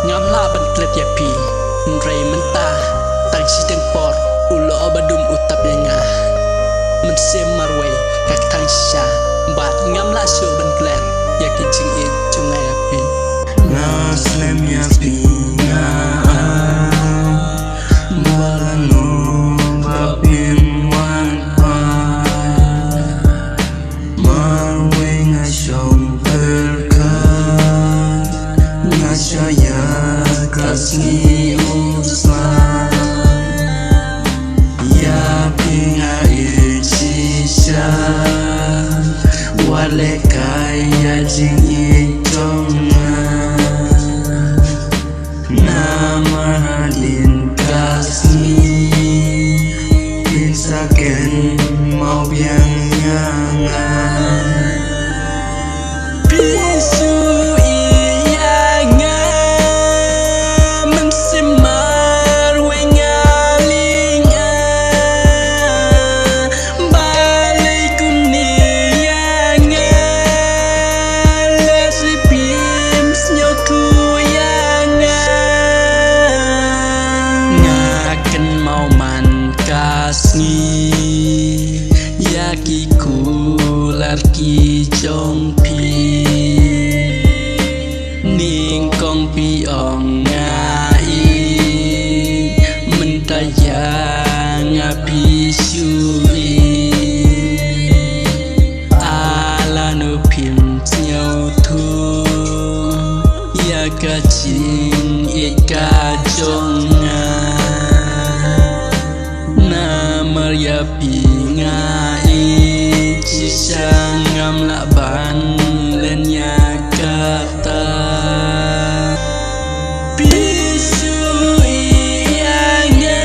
ngamla ban klet ya pi nrai mentah tang si teng por ulo badum utap yanga men se marwe kak tang sha bat ngamla so ban klet ya kiching in chungai ya pi naslem ya pi nga balanu babim wan marwe nga shom berkat nga shaya kasih uslan ya pi nga ichisha wale kaya jing nama halin kasih insaken mau yang ngangan pisu iyanga mensimar wengalinga balik kunianga lesli pims nyoku mau man kasni yaki kular ki jong pi ning kong pi ong ngai mentaya ngapi sui ala no pim nyau tu ya ka ching ika jong ya pinga cisang ngam laban len ya kata pisu iyanga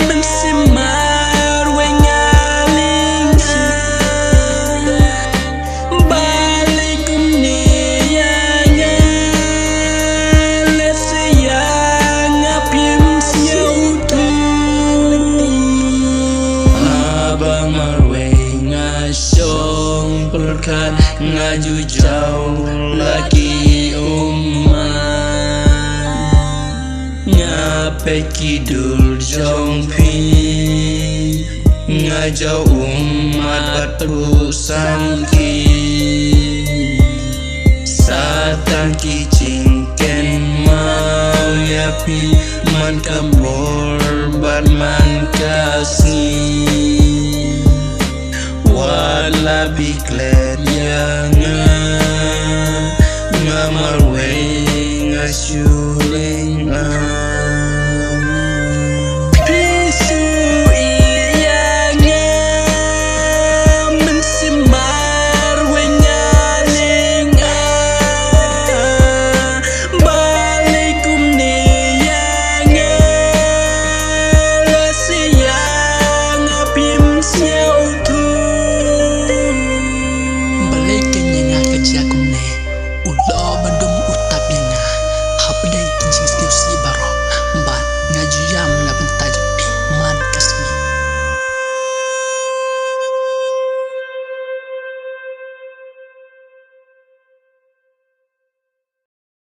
mensimar wengalinga balik kunianga lesayang ngapim siautu song perkat ngaju jauh lagi ngape kidul jong pi ngajau batu sangki satang kicing ken mau ya pi man kabor ban man kasih wala biklet yang